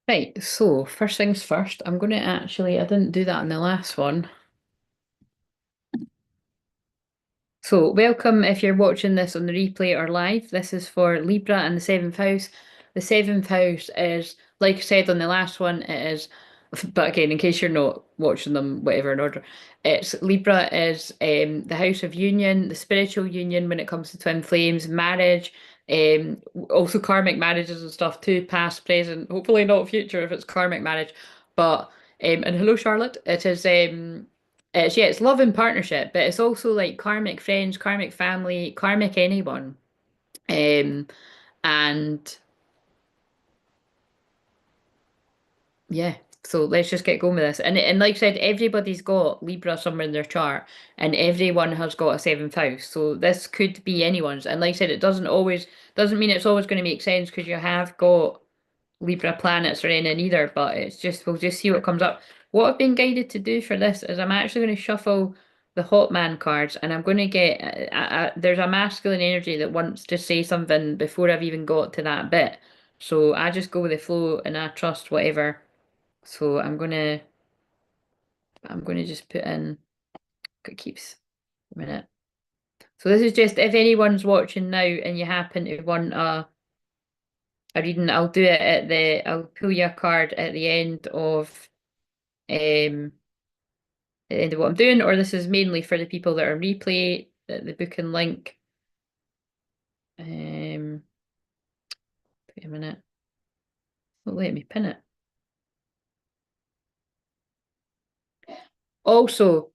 Right, so first things first, I'm going to I didn't do that in the last one. So, welcome if you're watching this on the replay or live. This is for Libra and the seventh house. The seventh house is, like I said on the last one, it is, but again, in case you're not watching them, whatever in order, it's Libra is the house of union, the spiritual union when it comes to twin flames, marriage, also karmic marriages and stuff too, past, present, hopefully not future if it's karmic marriage. But, and hello, Charlotte, it's love and partnership, but it's also like karmic friends, karmic family, karmic anyone. Um, and yeah, so let's just get going with this. And like I said, everybody's got Libra somewhere in their chart, and everyone has got a seventh house. So this could be anyone's. And like I said, it doesn't mean it's always going to make sense because you have got Libra planets or anything either, but it's just we'll just see what comes up. What I've been guided to do for this is I'm actually going to shuffle the Hot Man cards, and I'm going to get there's a masculine energy that wants to say something before I've even got to that bit. So I just go with the flow and I trust whatever. So I'm gonna just put in it keeps a minute. So this is just if anyone's watching now and you happen to want a reading, I'll pull you a card at the end of um at the end of what I'm doing, or this is mainly for the people that are replay, the book and link. Um, wait a minute. Don't let me pin it. Also,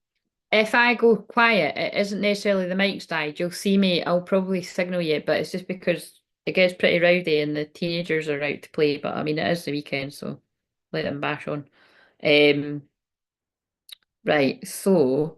if I go quiet, it isn't necessarily the mic's died. You'll see me, I'll probably signal you, but it's just because it gets pretty rowdy and the teenagers are out to play. But I mean, it is the weekend, so let them bash on. Um, right, so,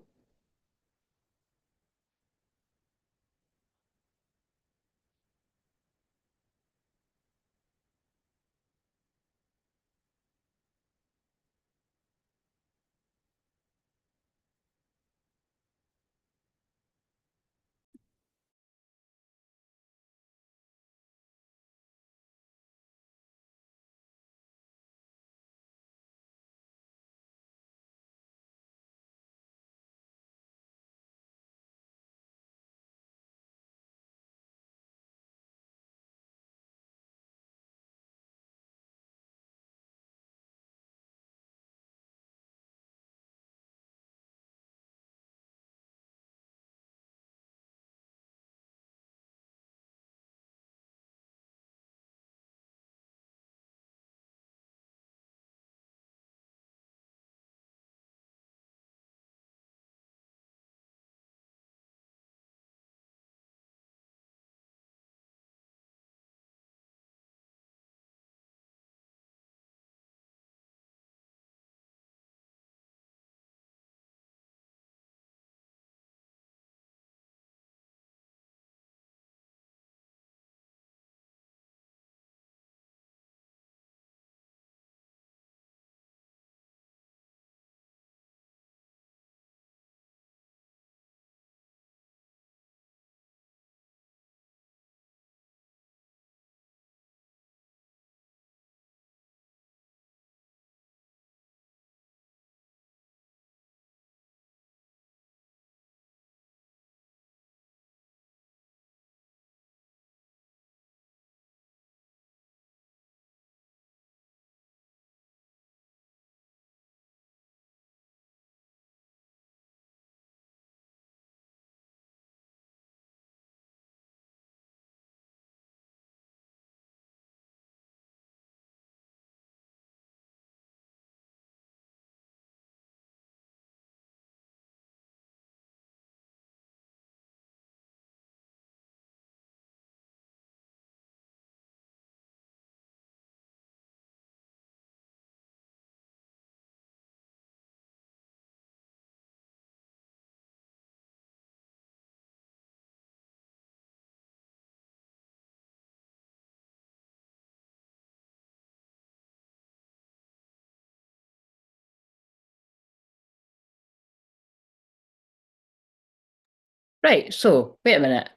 right, so, wait a minute.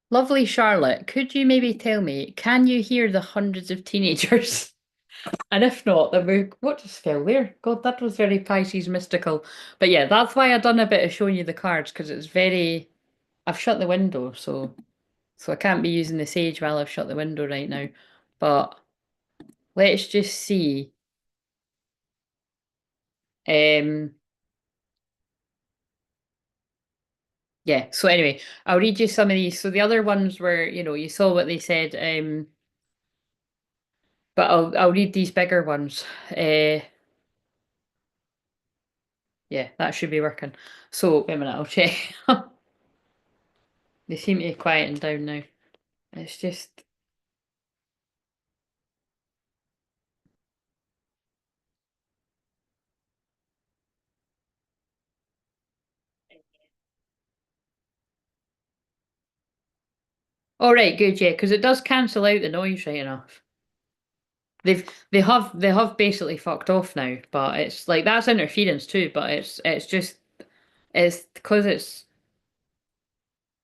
Lovely Charlotte, could you maybe tell me, can you hear the hundreds of teenagers? And if not, then we what just fell there? God, that was very Pisces mystical. But yeah, that's why I done a bit of showing you the cards because it's very. I've shut the window, so I can't be using the sage while I've shut the window right now. But let's just see. Um, yeah. So anyway, I'll read you some of these. So the other ones were, you saw what they said. But I'll read these bigger ones. Yeah, that should be working. So wait a minute, I'll check. They seem to be quieting down now. It's just. All right, good, yeah, because it does cancel out the noise right enough. They have basically fucked off now, but it's like that's interference too, but it's just it's because it's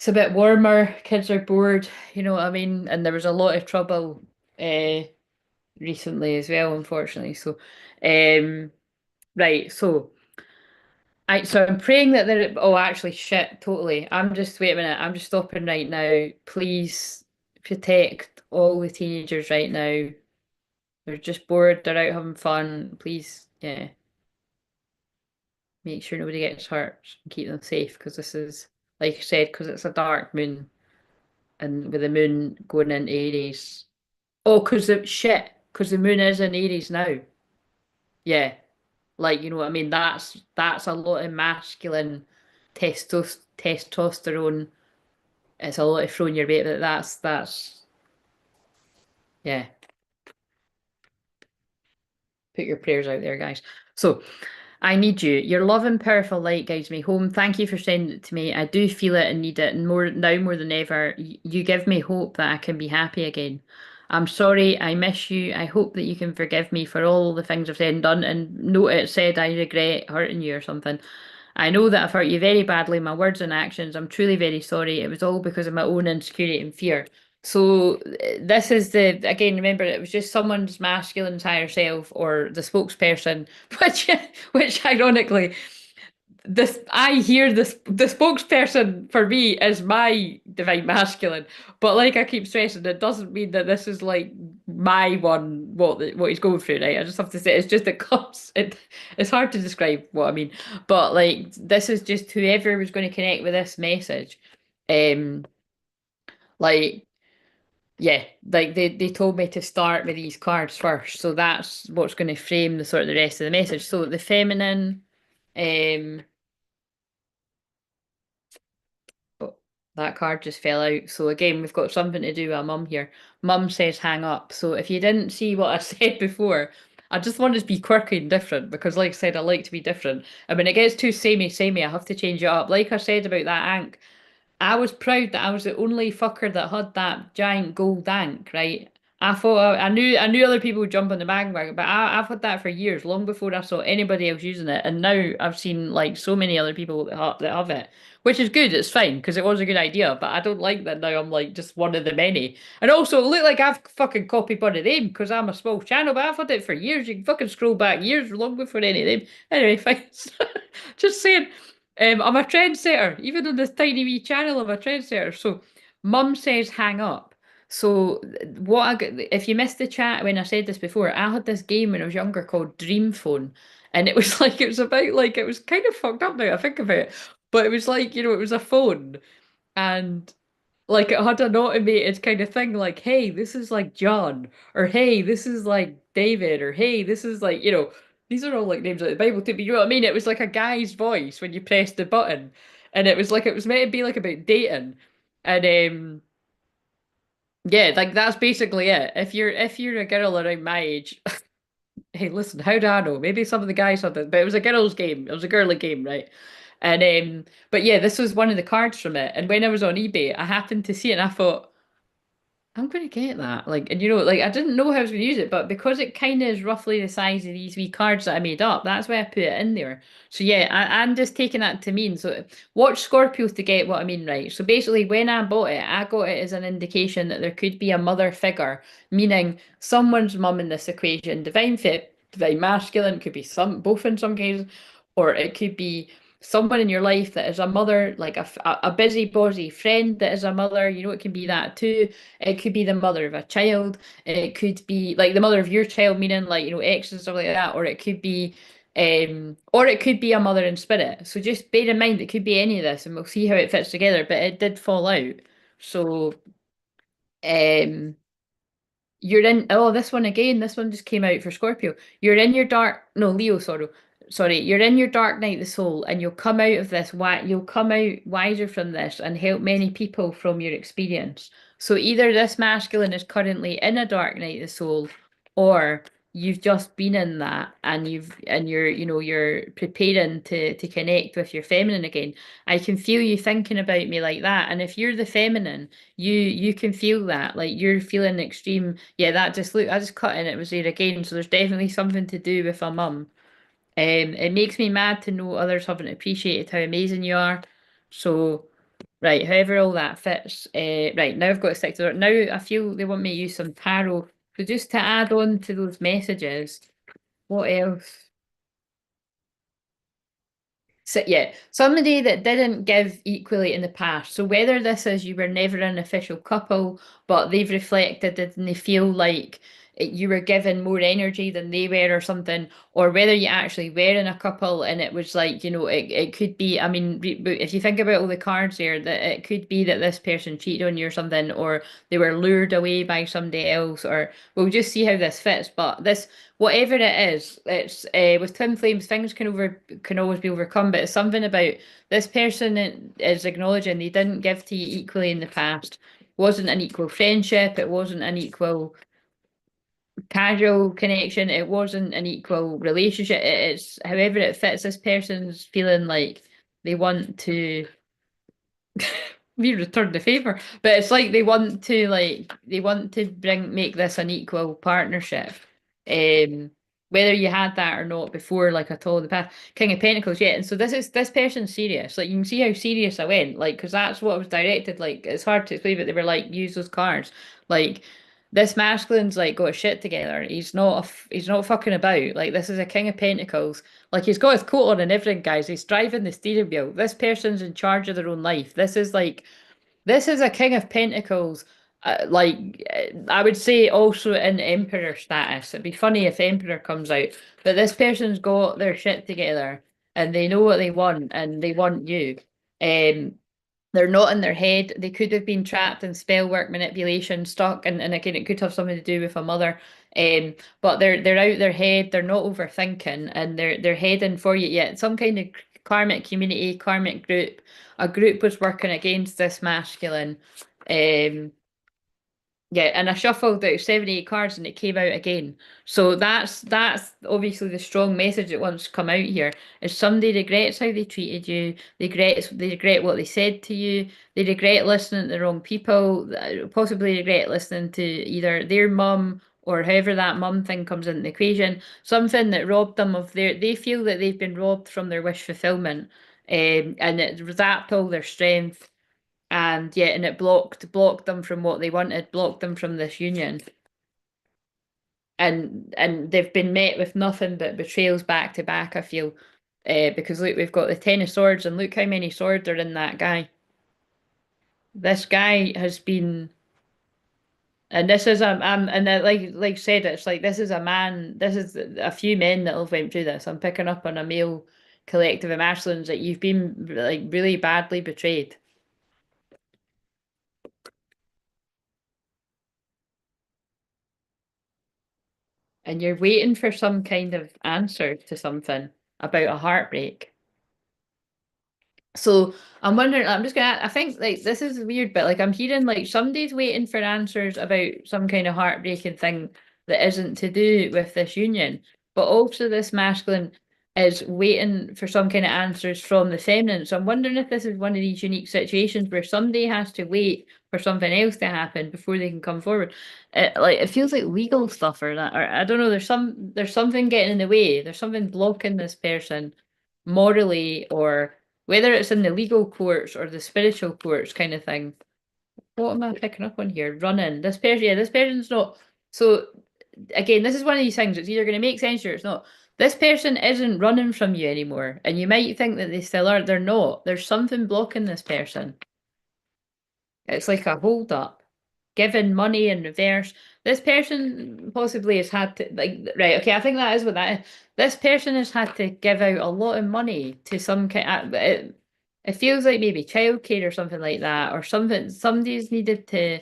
a bit warmer, kids are bored, you know what I mean? And there was a lot of trouble uh recently as well, unfortunately. So right, so I'm praying that there oh actually shit, totally. I'm just wait a minute, I'm just stopping right now. Please protect all the teenagers right now. They're just bored, they're out having fun. Please, yeah, make sure nobody gets hurt and keep them safe because this is, like I said, because it's a dark moon and with the moon going into Aries. Oh, because the moon is in Aries now. Yeah, like you know what I mean. That's a lot of masculine testosterone. It's a lot of throwing your weight, but that's yeah. Put your prayers out there, guys. So. I need you. Your love and powerful light guides me home. Thank you for sending it to me. I do feel it and need it, and more now more than ever. You give me hope that I can be happy again. I'm sorry, I miss you. I hope that you can forgive me for all the things I've said and done, and note it said I regret hurting you or something. I know that I've hurt you very badly, my words and actions. I'm truly very sorry. It was all because of my own insecurity and fear. So this is again, remember it was just someone's masculine higher self or the spokesperson, which ironically this I hear this the spokesperson for me is my divine masculine, but like I keep stressing, it doesn't mean that this is like my one what he's going through, right? I just have to say it's just it comes it's hard to describe what I mean, but like this is just whoever was going to connect with this message, um, like yeah, like they told me to start with these cards first, so that's what's going to frame the sort of the rest of the message. So the feminine. Um, But that card just fell out. So again, we've got something to do with our mum here. Mum says hang up. So if you didn't see what I said before, I just wanted to be quirky and different because, like I said, I like to be different. And when it gets too samey, I have to change it up. Like I said about that Ankh, I was proud that I was the only fucker that had that giant gold Ankh, right? I thought I knew other people would jump on the bandwagon, but I've had that for years, long before I saw anybody else using it, and now I've seen like so many other people that have it, which is good. It's fine because it was a good idea, but I don't like that now. I'm like just one of the many, and also it look like I've fucking copied one of them because I'm a small channel, but I've had it for years. You can fucking scroll back years, long before any of them. Anyway, fine. Just saying. I'm a trendsetter. Even on this tiny wee channel, I'm a trendsetter. So, Mum says hang up. So, if you missed the chat when I said this before, I had this game when I was younger called Dream Phone, and it was like it was about like it was kind of fucked up now I think about it, but it was like it was a phone, and like it had an automated kind of thing like, hey, this is like John, or hey, this is like David, or hey, this is like, these are all like names like the Bible too, but you know what I mean? It was like a guy's voice when you pressed the button. And it was like it was meant to be like about dating. And yeah, like that's basically it. If you're a girl around my age, hey, listen, how do I know? Maybe some of the guys had it, but it was a girl's game. It was a girly game, right? And but yeah, this was one of the cards from it. And when I was on eBay, I happened to see it and I thought, I'm gonna get that. Like, and you know, like I didn't know how I was gonna use it, but because it kind of is roughly the size of these wee cards that I made up, that's why I put it in there. So yeah, I'm just taking that to mean. So watch Scorpios to get what I mean, right? So basically, when I bought it, I got it as an indication that there could be a mother figure, meaning someone's mum in this equation, divine fit, divine masculine, could be some both in some cases, or it could be someone in your life that is a mother, like a busybody friend that is a mother. You know, it can be that too. It could be the mother of a child. It could be like the mother of your child, meaning like, you know, ex and stuff like that. Or it could be a mother in spirit. So just bear in mind it could be any of this, and we'll see how it fits together. But it did fall out. So, um, you're in, oh, this one again, this one just came out for Scorpio. You're in your dark, no, Leo, sorry. You're in your dark night of the soul, and you'll come out of this, you'll come out wiser from this and help many people from your experience. So either this masculine is currently in a dark night of the soul, or you've just been in that and you're, you know, you're preparing to connect with your feminine again. I can feel you thinking about me like that. And if you're the feminine, you can feel that, like you're feeling extreme. Yeah, that just look, I just cut in, it was there again. So there's definitely something to do with a mum. It makes me mad to know others haven't appreciated how amazing you are. So, right, however all that fits. Right, now I've got to stick to it. Now I feel they want me to use some tarot. So just to add on to those messages, what else? So yeah, somebody that didn't give equally in the past. So whether this is you were never an official couple, but they've reflected it and they feel like you were given more energy than they were or something, or whether you actually were in a couple and it was like, you know, it could be, I mean, if you think about all the cards there, that it could be that this person cheated on you or something, or they were lured away by somebody else, or we'll just see how this fits. But this, whatever it is, it's with twin flames, things can always be overcome, but it's something about this person is acknowledging they didn't give to you equally in the past. It wasn't an equal friendship, it wasn't an equal casual connection, it wasn't an equal relationship. It's however it fits, this person's feeling like they want to we return the favor, but it's like they want to make this an equal partnership. Whether you had that or not before, like I told in the past, King of Pentacles, yeah. And so this person's serious. Like you can see how serious I went, like because that's what I was directed. Like it's hard to explain, but they were like use those cards. Like this masculine's like got his shit together. He's not fucking about. Like this is a King of Pentacles. Like he's got his coat on and everything, guys. He's driving the steering wheel. This person's in charge of their own life. This is a King of Pentacles. I would say also in Emperor status. It'd be funny if Emperor comes out, but this person's got their shit together and they know what they want and they want you. Um, they're not in their head. They could have been trapped in spell work, manipulation, stuck, and again, it could have something to do with a mother. But they're out their head. They're not overthinking, and they're heading for you. Yet some kind of karmic community, karmic group. A group was working against this masculine. Um, yeah, and I shuffled out 78 cards and it came out again. So that's obviously the strong message that wants to come out here is somebody regrets how they treated you, they regret what they said to you, they regret listening to the wrong people, possibly regret listening to either their mum or however that mum thing comes into the equation, something that robbed them of they feel that they've been robbed from their wish fulfillment, and it zapped all their strength and yeah, and it blocked them from what they wanted, blocked them from this union. And they've been met with nothing but betrayals back to back, I feel. Because look, we've got the Ten of Swords, and look how many swords are in that guy. This guy has been, and this is and like said, it's like this is a man, this is a few men that have went through this. I'm picking up on a male collective of masculines that you've been like really badly betrayed. And you're waiting for some kind of answer to something about a heartbreak. So I'm wondering, I'm just gonna, I think like this is weird, but like I'm hearing like somebody's waiting for answers about some kind of heartbreaking thing that isn't to do with this union, but also this masculine is waiting for some kind of answers from the feminine. So I'm wondering if this is one of these unique situations where somebody has to wait for something else to happen before they can come forward. Like it feels like legal stuff or that, or I don't know. There's something getting in the way. There's something blocking this person morally, or whether it's in the legal courts or the spiritual courts, kind of thing. What am I picking up on here? Running. This person, yeah, this person's not. So again, this is one of these things. It's either going to make sense or it's not. This person isn't running from you anymore, and you might think that they still are. They're not. There's something blocking this person. It's like a hold up. Giving money in reverse. This person possibly has had to like right, okay, I think that is what that is. This person has had to give out a lot of money to some kind it feels like maybe childcare or something like that, or something somebody's needed to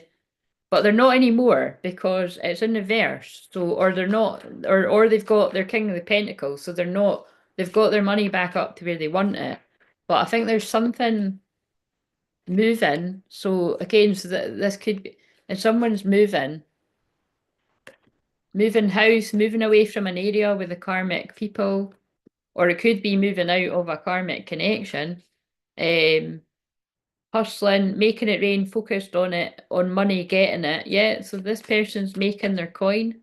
but they're not anymore because it's in reverse. So or they're not or they've got their King of the Pentacles, so they're not they've got their money back up to where they want it. But I think there's something moving. So again, so that this could be, if someone's moving house, moving away from an area with the karmic people, or it could be moving out of a karmic connection. Um, Hustling, making it rain, focused on it, on money, getting it. Yeah, so this person's making their coin.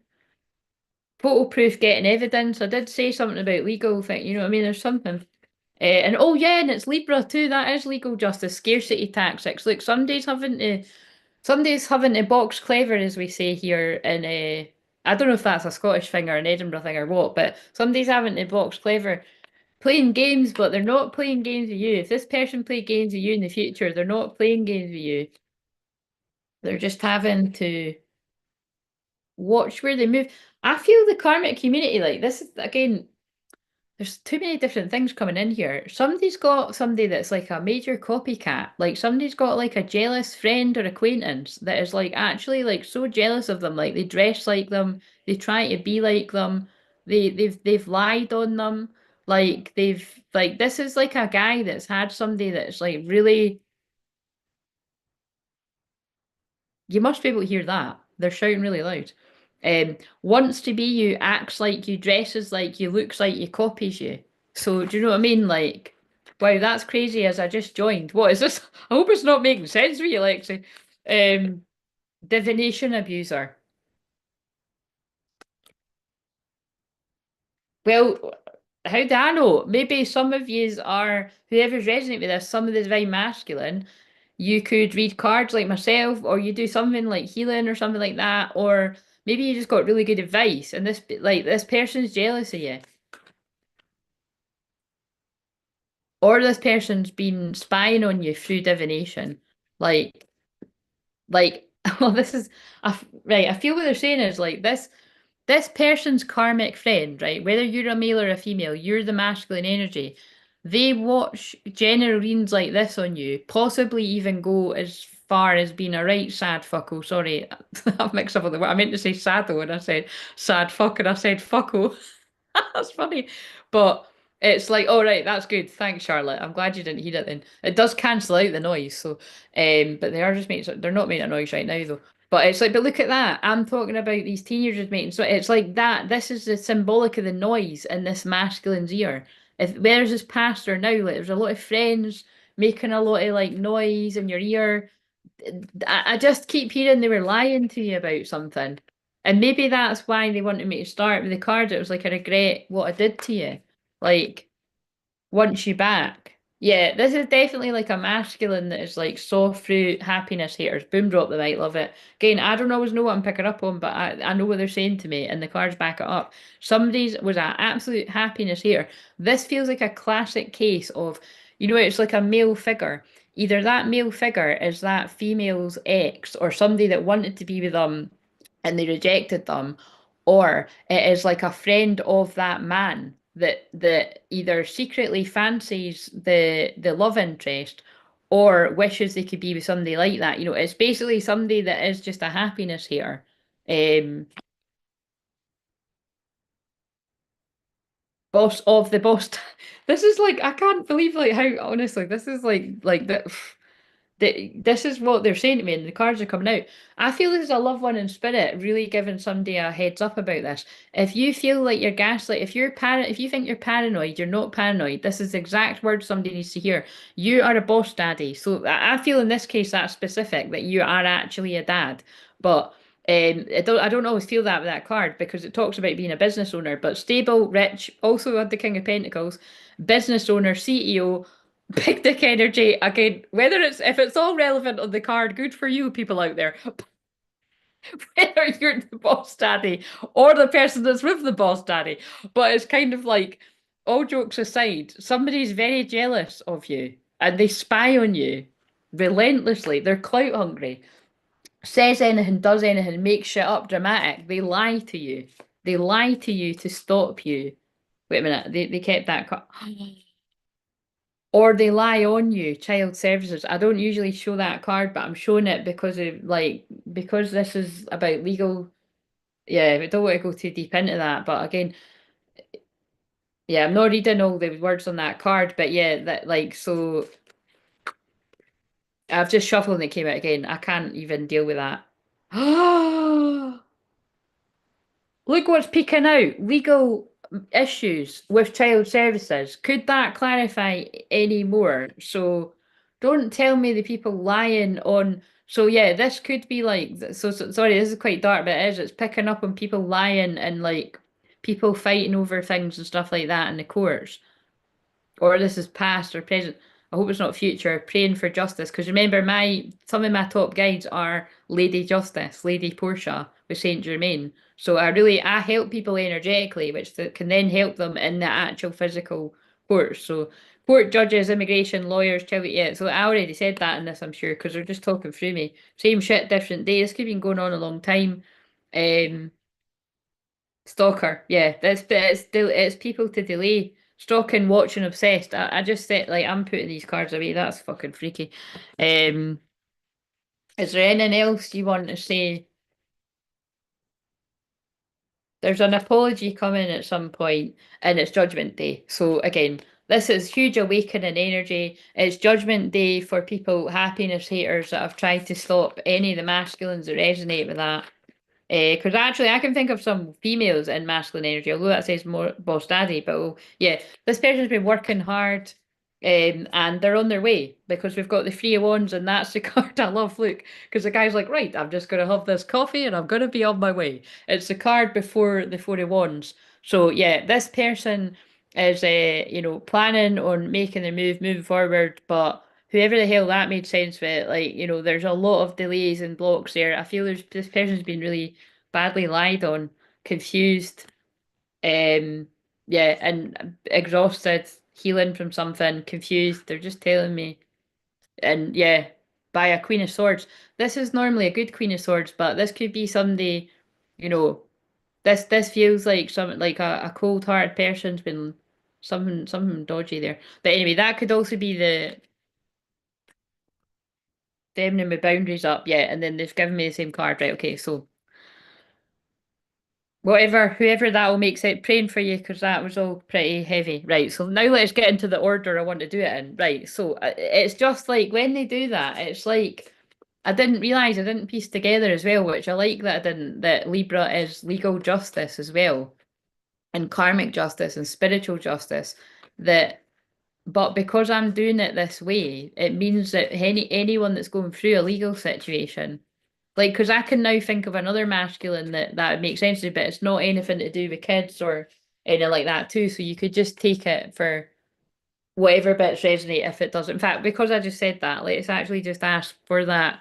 Photo proof, getting evidence. I did say something about legal thing, you know what I mean? There's something. And oh yeah, and it's Libra too. That is legal justice, scarcity tactics. Look, some days having to box clever, as we say here in I don't know if that's a Scottish thing or an Edinburgh thing or what, but some days having to box clever, playing games, but they're not playing games with you. If this person played games with you in the future, they're not playing games with you. They're just having to watch where they move. I feel the karmic community like this is again. There's too many different things coming in here. Somebody's got somebody that's like a major copycat. Like somebody's got like a jealous friend or acquaintance that is like actually like so jealous of them. Like they dress like them, they try to be like them, they've lied on them. Like they've like this is like a guy that's had somebody that's like really you must be able to hear that. They're shouting really loud. Wants to be you, acts like you, dresses like you, looks like you, copies you. So do you know what I mean? Like, wow, that's crazy as I just joined. What is this? I hope it's not making sense for you, Lexi. Um, Divination abuser. Well, how do I know? Maybe some of yous are, whoever's resonating with this, some of the divine masculine, you could read cards like myself, or you do something like healing or something like that, or maybe you just got really good advice and this person's jealous of you. Or this person's been spying on you through divination. Like, well, this is, right, I feel what they're saying is like this person's karmic friend, right? Whether you're a male or a female, you're the masculine energy. They watch general readings like this on you, possibly even go as far as being a right sad fuckle. Sorry, I've mixed up with the word. I meant to say sado and I said sad fuck and I said fuckle. That's funny. But it's like, oh right, that's good. Thanks, Charlotte. I'm glad you didn't hear it then. It does cancel out the noise, so but they are just making they're not making a noise right now though. But it's like, but look at that. I'm talking about these teenagers making so it's like that. This is the symbolic of the noise in this masculine's ear. If where's this pastor now? Like there's a lot of friends making a lot of like noise in your ear. I just keep hearing they were lying to you about something. And maybe that's why they wanted me to start with the card. It was like, I regret what I did to you. Like, wants you back. Yeah, this is definitely like a masculine that is like soft fruit, happiness haters. Boom drop the mic, love it. Again, I don't always know what I'm picking up on, but I know what they're saying to me, and the cards back it up. Somebody's was an absolute happiness hater. This feels like a classic case of, it's like a male figure. Either that male figure is that female's ex or somebody that wanted to be with them and they rejected them, or it is like a friend of that man that either secretly fancies the love interest or wishes they could be with somebody like that. It's basically somebody that is just a happiness hater. Um, Boss of the boss. This is like I can't believe like how honestly this is like that. This is what they're saying to me, and the cards are coming out. I feel this is a loved one in spirit, really giving somebody a heads up about this. If you feel like you're gaslight, if you think you're paranoid, you're not paranoid. This is the exact word somebody needs to hear. You are a boss daddy. So I feel in this case that's specific that you are actually a dad. But I don't always feel that with that card because it talks about being a business owner, but stable, rich, also had the King of Pentacles, business owner, CEO. Big dick energy again. Whether it's if it's all relevant on the card, good for you, people out there. Whether you're the boss daddy or the person that's with the boss daddy, but it's kind of like all jokes aside, somebody's very jealous of you and they spy on you relentlessly. They're clout hungry. Says anything, does anything, makes shit up dramatic. They lie to you. They lie to you to stop you. Wait a minute. They kept that. Or they lie on you, child services. I don't usually show that card, but I'm showing it because of because this is about legal. Yeah, I don't want to go too deep into that, but again, yeah, I'm not reading all the words on that card, but yeah, that so I've just shuffled and it came out again. I can't even deal with that. Look what's peeking out. Legal issues with child services. Could that clarify any more? So don't tell me the people lying on. So yeah, this could be like sorry, this is quite dark, but it is. It's picking up on people lying and like people fighting over things and stuff like that in the courts, or this is past or present. I hope it's not future. Praying for justice because remember, my some of my top guides are Lady Justice, Lady Portia with Saint Germain. So I help people energetically, which can then help them in the actual physical courts. So court judges, immigration lawyers, child. Yeah. So I already said that in this, I'm sure, because they're just talking through me. Same shit, different day. This could be going on a long time. Um, Stalker, yeah, it's people to delay. Stalking, watching, obsessed. I just said like I'm putting these cards away. That's fucking freaky. Um, is there anything else you want to say? There's an apology coming at some point, and it's Judgment Day. So again, this is huge awakening energy. It's Judgment Day for people, happiness haters that have tried to stop any of the masculines that resonate with that. Because actually, I can think of some females in masculine energy, although that says more boss daddy. But yeah, this person's been working hard, and they're on their way because we've got the Three of Wands, and that's the card I love. Look, because the guy's like, right, I'm just gonna have this coffee, and I'm gonna be on my way. It's the card before the Four of Wands. So yeah, this person is, planning on making their move, moving forward, but whoever the hell that made sense with it, like, there's a lot of delays and blocks there. I feel this person's been really badly lied on, confused, um, yeah, and exhausted, healing from something, confused. They're just telling me, and yeah, by a Queen of Swords. This is normally a good Queen of Swords, but this could be somebody, you know, this feels like a cold-hearted person's been something dodgy there. But anyway, that could also be the feminine with boundaries up, yeah, and then they've given me the same card, right? Okay, so whoever that will make sense, praying for you because that was all pretty heavy, right? So now let's get into the order I want to do it in, right? So it's just like when they do that, it's like I didn't realize I didn't piece together as well, which I like that I didn't. That Libra is legal justice as well, and karmic justice and spiritual justice. That But because I'm doing it this way, it means that anyone that's going through a legal situation, like, because I can now think of another masculine that would make sense to, but it's not anything to do with kids or anything like that too. So you could just take it for whatever bits resonate if it doesn't. In fact, because I just said that, let's actually just ask for that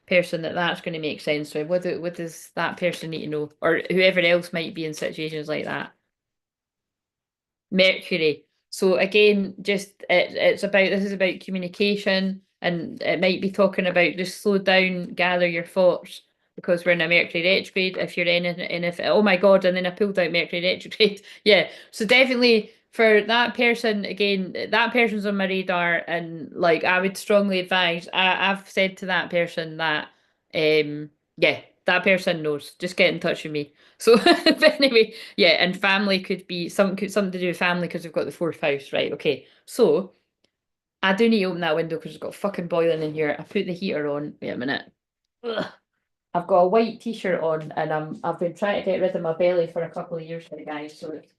person that's going to make sense with. What does that person need to know, or whoever else might be in situations like that? Mercury. So again, just it's about this is about communication, and it might be talking about just slow down, gather your thoughts, because we're in a Mercury retrograde. If you're in if oh my God, and then I pulled out Mercury retrograde. Yeah, so definitely for that person again, that person's on my radar, and like I would strongly advise. I've said to that person that yeah, that person knows. Just get in touch with me. So, but anyway, yeah, and family could be something to do with family because we've got the fourth house, right? Okay, so I do need to open that window because it's got fucking boiling in here. I put the heater on. Wait a minute. Ugh. I've got a white t-shirt on and I've been trying to get rid of my belly for a couple of years for the guys, so it's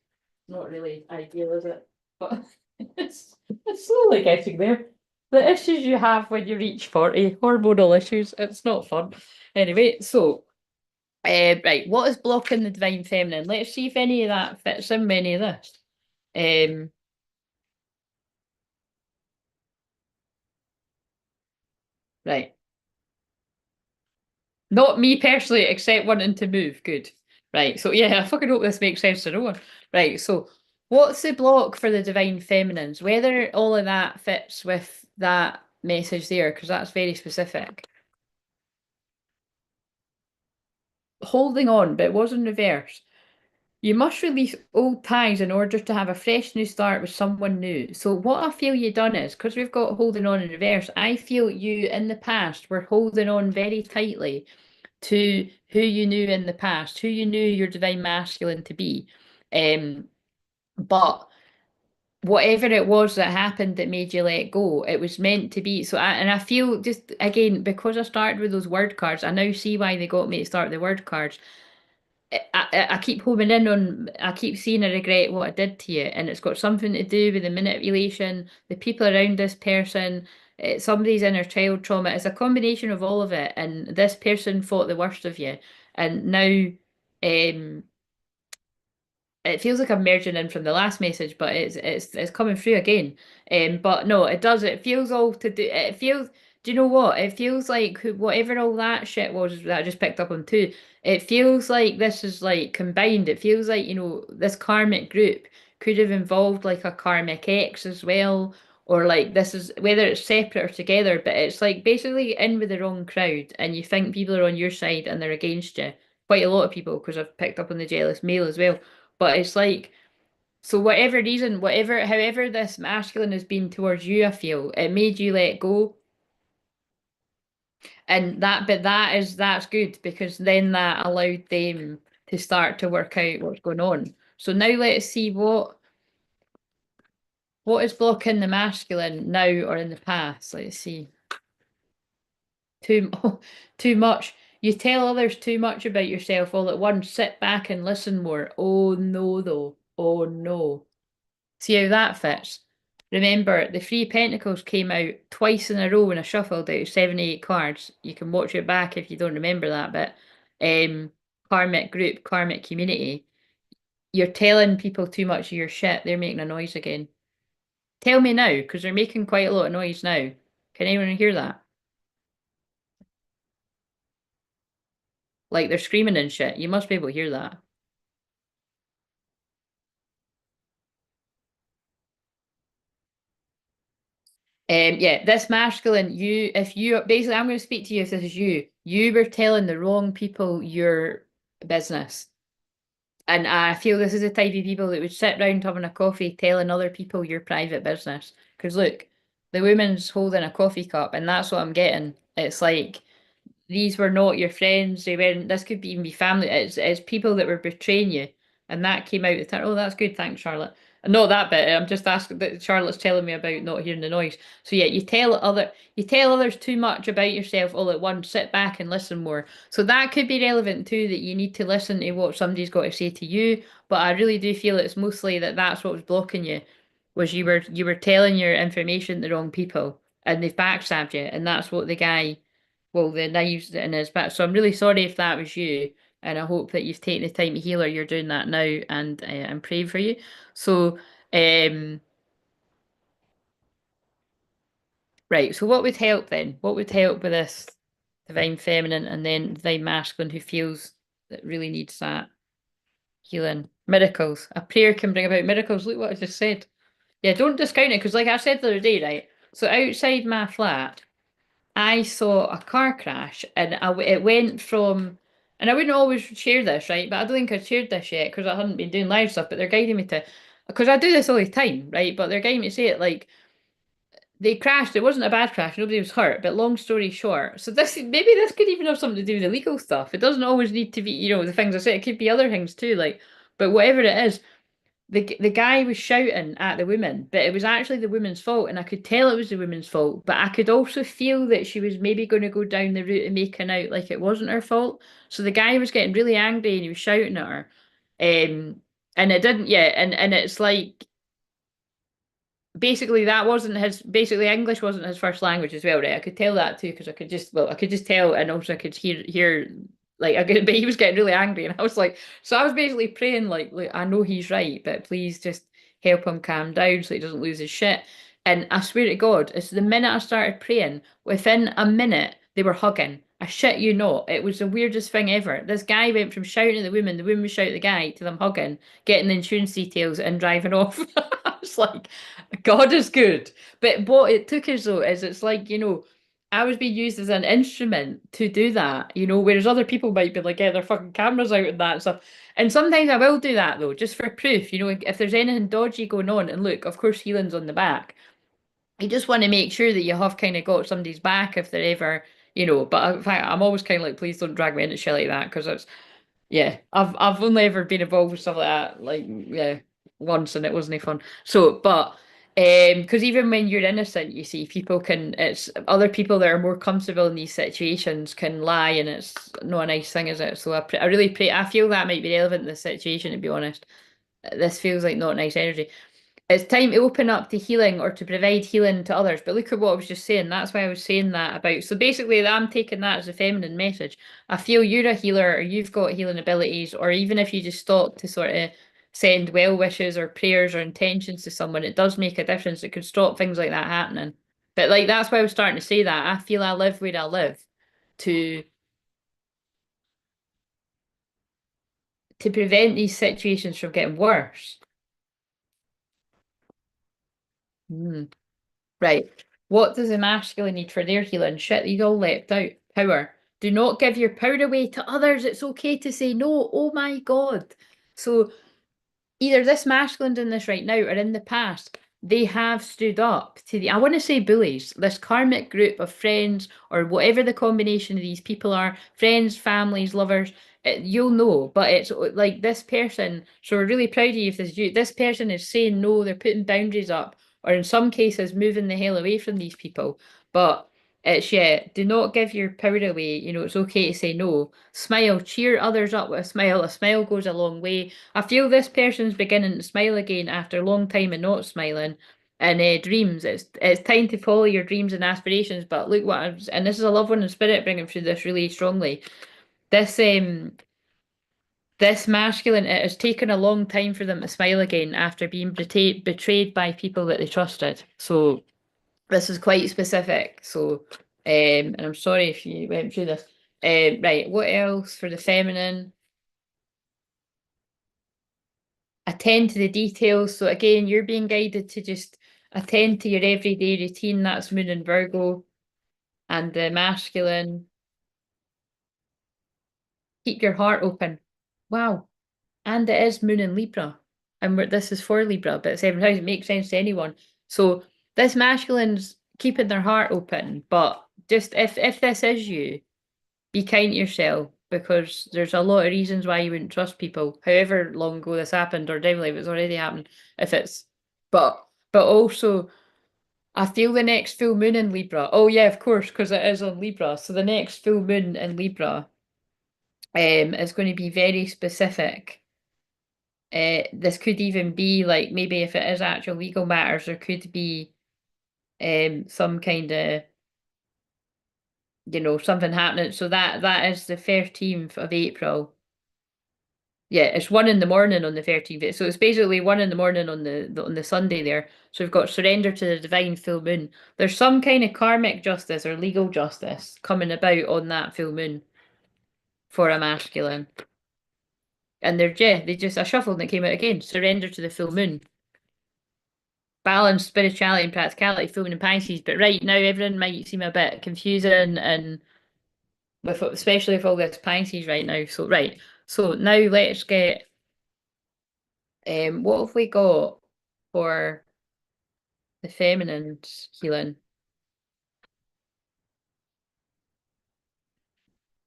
not really ideal, is it? But it's slowly getting there. The issues you have when you reach 40, hormonal issues, it's not fun. Anyway, so right, what is blocking the divine feminine? Let's see if any of that fits in any of this. Um, right. Not me personally, except wanting to move. Good. Right. So yeah, I fucking hope this makes sense to no one. Right. So what's the block for the divine feminines? Whether all of that fits with that message there, because that's very specific. Holding on, but it was in reverse. You must release old ties in order to have a fresh new start with someone new. So what I feel you done is, because we've got holding on in reverse, I feel you in the past were holding on very tightly to who you knew in the past, who you knew your divine masculine to be. But whatever it was that happened that made you let go, it was meant to be. And I feel just again, because I started with those word cards, I now see why they got me to start the word cards. I keep homing in on, I keep seeing I regret what I did to you, and it's got something to do with the manipulation, the people around this person, somebody's inner child trauma. It's a combination of all of it, and this person thought the worst of you, and now, um, it feels like I'm merging in from the last message, but it's coming through again. But no, it does. It feels all to do. It feels. Do you know what? It feels like whatever all that shit was that I just picked up on too. It feels like this is like combined. It feels like, this karmic group could have involved like a karmic ex as well, or like this is whether it's separate or together, but it's like basically in with the wrong crowd, and you think people are on your side and they're against you. Quite a lot of people, because I've picked up on the jealous male as well. But it's like, so whatever reason, however this masculine has been towards you, I feel it made you let go. And but that's good because then that allowed them to start to work out what's going on. So now let's see what is blocking the masculine now or in the past. Let's see. Too too much. You tell others too much about yourself all at once. Sit back and listen more. Oh no, though. Oh no. See how that fits. Remember, the Three Pentacles came out twice in a row when I shuffled out 78 cards. You can watch it back if you don't remember that bit. Karmic group, karmic community. You're telling people too much of your shit. They're making a noise again. Tell me now, because they're making quite a lot of noise now. Can anyone hear that? Like they're screaming and shit. You must be able to hear that. Yeah, this masculine, if you basically, I'm going to speak to you if this is you. You were telling the wrong people your business. And I feel this is the type of people that would sit round having a coffee telling other people your private business. Because look, the woman's holding a coffee cup, and that's what I'm getting. It's like these were not your friends. They weren't. This could even be family. It's people that were betraying you, and that came out. Oh, that's good. Thanks, Charlotte. Not that bit. I'm just asking that Charlotte's telling me about not hearing the noise. So yeah, you tell others too much about yourself all at once. Sit back and listen more. So that could be relevant too. That you need to listen to what somebody's got to say to you. But I really do feel it's mostly that's what was blocking you, was you were telling your information to the wrong people, and they've backstabbed you, and that's what the guy, well, the knives in his back. So I'm really sorry if that was you, and I hope that you've taken the time to heal her. You're doing that now, and I'm praying for you. So, right. So what would help then? What would help with this divine feminine and then divine masculine who feels that really needs that healing? Miracles. A prayer can bring about miracles. Look what I just said. Yeah, don't discount it because, like I said the other day, right? So outside my flat, I saw a car crash and it went from, and I wouldn't always share this, right? But I don't think I'd shared this yet because I hadn't been doing live stuff, but they're guiding me to, because I do this all the time, right? But they're guiding me to say it like they crashed. It wasn't a bad crash. Nobody was hurt. But long story short, so maybe this could even have something to do with the legal stuff. It doesn't always need to be, the things I say. It could be other things too, like, but whatever it is, the guy was shouting at the woman, but it was actually the woman's fault, and I could tell it was the woman's fault. But I could also feel that she was maybe going to go down the route of making out like it wasn't her fault. So the guy was getting really angry and he was shouting at her, and it didn't. Yeah, and it's like basically that wasn't his basically English wasn't his first language as well, right? I could tell that too because I could just tell and also I could hear like I could but he was getting really angry and I was like so I was basically praying like I know he's right, but please just help him calm down so he doesn't lose his shit. And I swear to God, it's the minute I started praying, within a minute they were hugging. I shit you not. It was the weirdest thing ever. This guy went from shouting at the woman was shouting at the guy, to them hugging, getting the insurance details and driving off. I was like, God is good. But what it took us though is it's like, I was being used as an instrument to do that, whereas other people might be like, get their fucking cameras out and that stuff. And sometimes I will do that though, just for proof, if there's anything dodgy going on. And look, of course, healing's on the back. You just want to make sure that you have kind of got somebody's back if they're ever, but in fact, I'm always kind of like, please don't drag me into shit like that because it's yeah, I've only ever been involved with stuff like that, like yeah, once, and it wasn't fun. So, but because even when you're innocent, you see, people can. It's other people that are more comfortable in these situations can lie, and it's not a nice thing, is it? So I really pray. I feel that might be relevant in this situation, to be honest. This feels like not nice energy. It's time to open up to healing or to provide healing to others. But look at what I was just saying. That's why I was saying that about. So basically, I'm taking that as a feminine message. I feel you're a healer or you've got healing abilities, or even if you just stop to sort of send well wishes or prayers or intentions to someone, it does make a difference. It could stop things like that happening. But like that's why I was starting to say that. I feel I live where I live to to prevent these situations from getting worse. Hmm. Right. What does a masculine need for their healing? Shit, you all left out. Power. Do not give your power away to others. It's okay to say no. Oh my God. So either this masculine doing this right now or in the past, they have stood up to the, I want to say bullies, this karmic group of friends or whatever the combination of these people are, friends, families, lovers, you'll know. But it's like this person, so we're really proud of you if this is you. This person is saying no, they're putting boundaries up, or in some cases, moving the hell away from these people. But it's yeah, do not give your power away. It's okay to say no. Smile, cheer others up with a smile. A smile goes a long way. I feel this person's beginning to smile again after a long time of not smiling. And dreams, it's time to follow your dreams and aspirations. But look what I've, and this is a loved one in spirit bringing through this really strongly. This this masculine, it has taken a long time for them to smile again after being betrayed by people that they trusted. So this is quite specific. So and I'm sorry if you went through this. Right, what else for the feminine? Attend to the details. So again, you're being guided to just attend to your everyday routine. That's Moon and Virgo. And the masculine, keep your heart open. Wow. And it is Moon and Libra. And this is for Libra, but 7th house, it makes sense to anyone. So this masculine's keeping their heart open. But just if this is you, be kind to yourself because there's a lot of reasons why you wouldn't trust people, however long ago this happened, or definitely if it's already happened. If it's but also I feel the next full moon in Libra. Oh yeah, of course, because it is on Libra. So the next full moon in Libra is going to be very specific. This could even be like maybe if it is actual legal matters, there could be some kind of something happening. So that is the 13th of April. Yeah, it's 1 in the morning on the 13th. So it's basically 1 in the morning on the Sunday there. So we've got surrender to the divine full moon. There's some kind of karmic justice or legal justice coming about on that full moon for a masculine. And yeah, they just I shuffled and it came out again. Surrender to the full moon. Balance, spirituality and practicality, full moon and Pisces. But right now everything might seem a bit confusing and with especially with all this Pisces right now. So right. So now let's get what have we got for the feminine healing?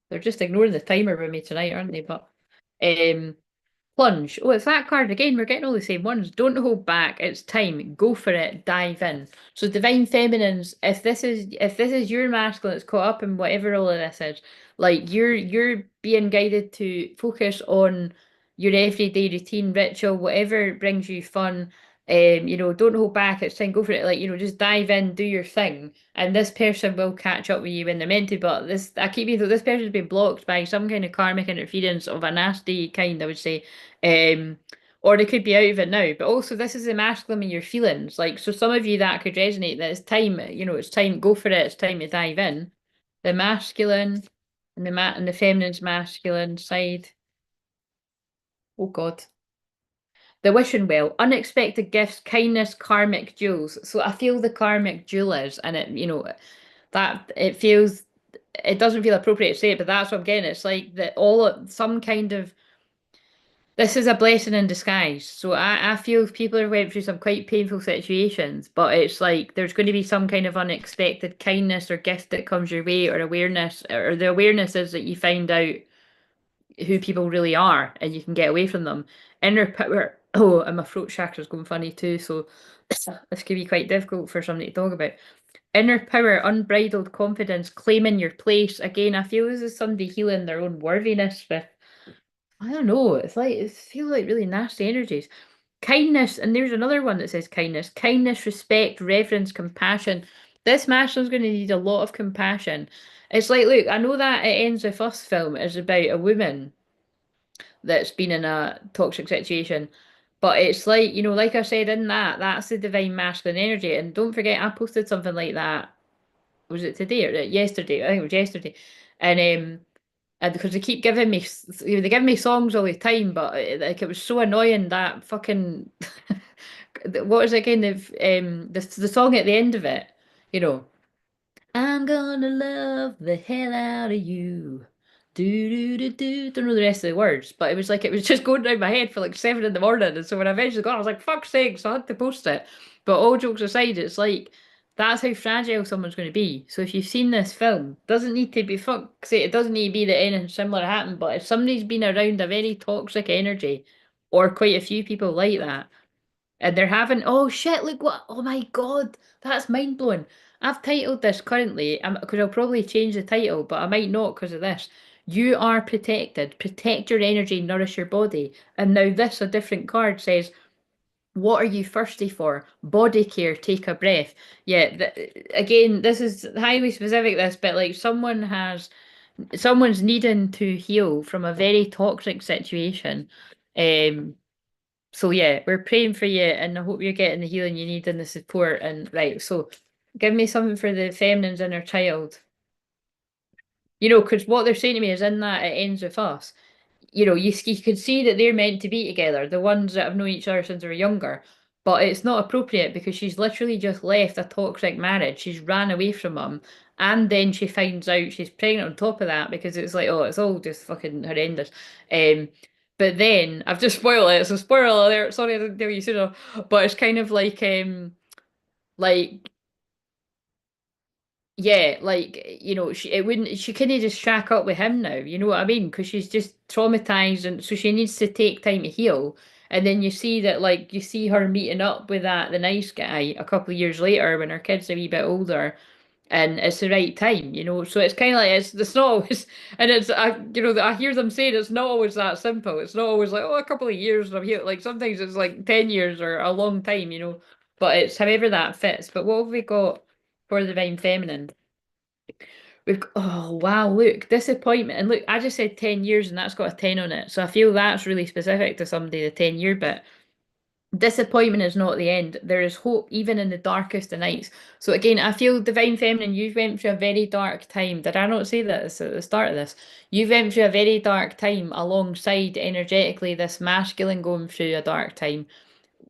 They're just ignoring the timer with me tonight, aren't they? But um, Plunge. Oh, it's that card again. We're getting all the same ones. Don't hold back. It's time. Go for it. Dive in. So divine feminines, if this is your masculine that's caught up in whatever all of this is, like you're being guided to focus on your everyday routine, ritual, whatever brings you fun. Don't hold back. It's time. Go for it. Like, just dive in, do your thing, and this person will catch up with you when they're meant to. But this, I keep thinking, this person's been blocked by some kind of karmic interference of a nasty kind, I would say. Um, or they could be out of it now. But also, this is the masculine in your feelings. Like, so some of you that could resonate that it's time, it's time, go for it, it's time to dive in. The masculine and the feminine's masculine side. Oh God. The wishing well, unexpected gifts, kindness, karmic jewels. So I feel the karmic jewel is, and that it feels, it doesn't feel appropriate to say it, but that's what I'm getting. It's like that some kind of, this is a blessing in disguise. So I feel people are went through some quite painful situations, but it's like there's going to be some kind of unexpected kindness or gift that comes your way, or awareness, or the awareness is that you find out who people really are and you can get away from them. Inner power. Oh, and my throat chakra's going funny too, so this could be quite difficult for somebody to talk about. Inner power, unbridled confidence, claiming your place. Again, I feel this is somebody healing their own worthiness with, I don't know, it's like, it feels like really nasty energies. Kindness, and there's another one that says kindness. Kindness, respect, reverence, compassion. This masculine's going to need a lot of compassion. It's like, look, I know that It Ends With Us film is about a woman that's been in a toxic situation. But it's like, like I said in that's the divine masculine energy. And don't forget, I posted something like that. Was it today or yesterday? I think it was yesterday. And because they keep giving me, they give me songs all the time, but like it was so annoying that fucking, what was it again? The song at the end of it, you know. I'm gonna love the hell out of you. Do do do do. Don't know the rest of the words, but it was just going down my head for like 7 in the morning. And so when I eventually got, I was like, "Fuck's sake!" So I had to post it. But all jokes aside, it's like that's how fragile someone's going to be. So if you've seen this film, doesn't need to be fuck say it doesn't need to be that anything similar happened. But if somebody's been around a very toxic energy, or quite a few people like that, and they're having, oh shit, look what, oh my God, that's mind blowing. I've titled this currently, because I'll probably change the title, but I might not because of this. You are protected. Protect your energy, nourish your body. And now this, a different card says, what are you thirsty for? Body care, take a breath. Yeah, again, this is highly specific, this, but like someone's needing to heal from a very toxic situation. Um, so yeah, we're praying for you, and I hope you're getting the healing you need and the support. And right, so give me something for the feminine's inner child. Because what they're saying to me is in that It Ends With Us. You can see that they're meant to be together, the ones that have known each other since they were younger. But it's not appropriate because she's literally just left a toxic marriage. She's ran away from him. And then she finds out she's pregnant on top of that because it's like, oh, it's all just fucking horrendous. Um, but then I've just spoiled it, so spoiler alert. Sorry I didn't tell you sooner. But it's kind of like yeah, like she couldn't just shack up with him now, you know what I mean? Because she's just traumatized, and so she needs to take time to heal. And then you see that, like, you see her meeting up with the nice guy a couple of years later when her kid's a wee bit older, and it's the right time. So it's kind of like it's not always, and I hear them saying it's not always that simple. It's not always like, oh, a couple of years and I'm here. Like sometimes it's like 10 years or a long time. But it's however that fits. But what have we got for the divine feminine? Oh wow, look, disappointment. And look, I just said 10 years and that's got a 10 on it. So I feel that's really specific to somebody, the 10-year bit. Disappointment is not the end. There is hope even in the darkest of nights. So again, I feel divine feminine, you've went through a very dark time. Did I not say that at the start of this? You've went through a very dark time alongside energetically this masculine going through a dark time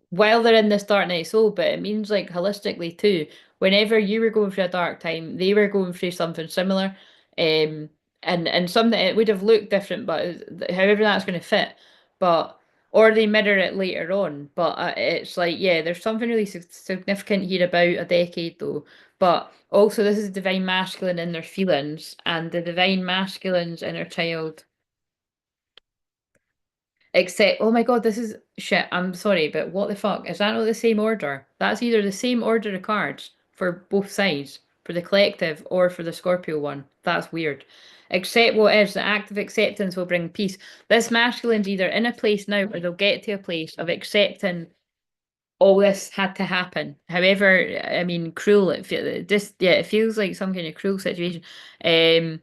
while they're in this dark night soul, but it means like holistically too. Whenever you were going through a dark time, they were going through something similar, um, and something it would have looked different, but however that's going to fit, but or they mirror it later on. But it's like yeah, there's something really significant here about a decade though. But also, this is divine masculine in their feelings, and the divine masculine's inner child. Except, oh my God, this is shit. I'm sorry, but what the fuck? Is that not the same order? That's either the same order of cards for both sides, for the collective or for the Scorpio one. That's weird. Accept what is. The act of acceptance will bring peace. This masculine's either in a place now or they'll get to a place of accepting all this had to happen. However, I mean, cruel. Just yeah, it feels like some kind of cruel situation. Um,